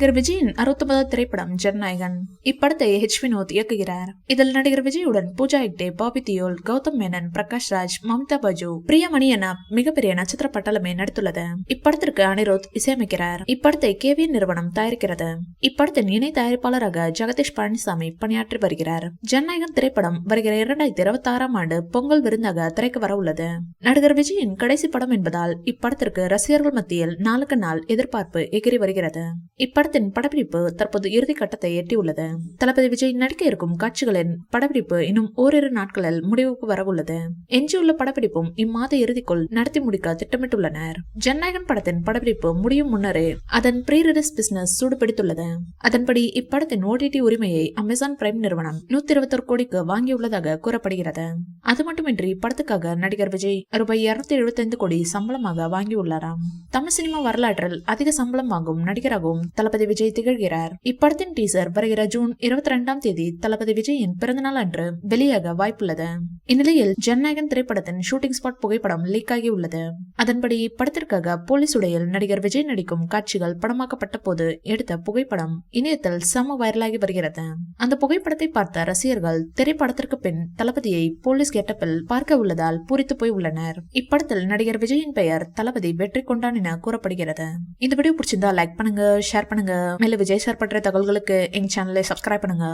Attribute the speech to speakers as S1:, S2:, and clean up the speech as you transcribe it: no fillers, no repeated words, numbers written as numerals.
S1: நடிகர் விஜயின் 69வது திரைப்படம் ஜனநாயகன். இப்படத்தை வினோத் இயக்குகிறார். இதில் நடிகர் விஜயுடன் பூஜா ஹெக்டே, பாபி தியோல், கௌதம் மேனன், பிரகாஷ் ராஜ், மம்தா பஜு, பிரியமணி என மிகப்பெரிய நட்சத்திர பட்டாளமே நடித்துள்ளது. இப்படத்திற்கு அனிருத் இசையமைக்கிறார். இப்படத்தை கேவிஎன் நிறுவனம் தயாரிக்கிறது. இப்படத்தின் இணை தயாரிப்பாளராக ஜெகதீஷ் பழனிசாமி பணியாற்றி வருகிறார். ஜனநாயகன் திரைப்படம் வருகிற 2026ஆம் ஆண்டு பொங்கல் விருந்தாக திரைக்கு வர உள்ளது. நடிகர் விஜயின் கடைசி படம் என்பதால் இப்படத்திற்கு ரசிகர்கள் மத்தியில் நாளுக்கு நாள் எதிர்பார்ப்பு எகிரி வருகிறது. இப்படத்தின் படப்பிடிப்பு தற்போது இறுதி கட்டத்தை எட்டியுள்ளது. தளபதி விஜய் நடிக்க இருக்கும் காட்சிகளின் படப்பிடிப்பு இன்னும் ஓரிரு நாட்களில் முடிவுக்கு வர உள்ளது. எஞ்சியுள்ள படப்பிடிப்பும் இம்மாத இறுதிக்குள் நடத்தி முடிக்க திட்டமிட்டுள்ளனர். ஜனநாயகன் படத்தின் படப்பிடிப்பு முடியும் முன்னரே அதன் ப்ரீ ரிலீஸ் பிசினஸ் சூடுபிடித்துள்ளது. அதன்படி இப்படத்தின் ஓடிடி உரிமையை அமேசான் பிரைம் நிறுவனம் 121 கோடிக்கு வாங்கியுள்ளதாக கூறப்படுகிறது. அது மட்டுமின்றி இப்படத்துக்காக நடிகர் விஜய் ரூபாய் 275 கோடி சம்பளமாக வாங்கியுள்ளாராம். தமிழ் சினிமா வரலாற்றில் அதிக சம்பளம் வாங்கும் நடிகராகவும் தளபதி விஜய் திகழ்கிறார். இப்படத்தின் டீசர் வருகிற ஜூன் 22ஆம் தேதி தளபதி விஜயின் பிறந்தநாள் அன்று வெளியாக வாய்ப்புள்ளது. இந்நிலையில் ஜனநாயகன் திரைப்படத்தின் ஷூட்டிங் ஸ்பாட் புகைப்படம் லீக் ஆகி உள்ளது. அதன்படி இப்படத்திற்காக போலீஸ் உடையில் நடிகர் விஜய் நடிக்கும் காட்சிகள் படமாக்கப்பட்ட போது எடுத்த புகைப்படம் இணையத்தில் செம வைரலாகி வருகிறது. அந்த புகைப்படத்தை பார்த்த ரசிகர்கள் திரைப்படத்திற்கு பின் தளபதியை போலீஸ் கெட்டப்பில் பார்க்க உள்ளதால் பூரித்து போய் உள்ளனர். இப்படத்தில் நடிகர் விஜயின் பெயர் தளபதி வெற்றி கொண்டான் என கூறப்படுகிறது. இந்த வீடியோ பிடிச்சிருந்தா லைக் பண்ணுங்க, ஷேர் பண்ணுங்க. மேலும் விஜய் சார் பற்றிய தகவல்களுக்கு எங்க சேனலை சப்ஸ்கிரைப் பண்ணுங்க.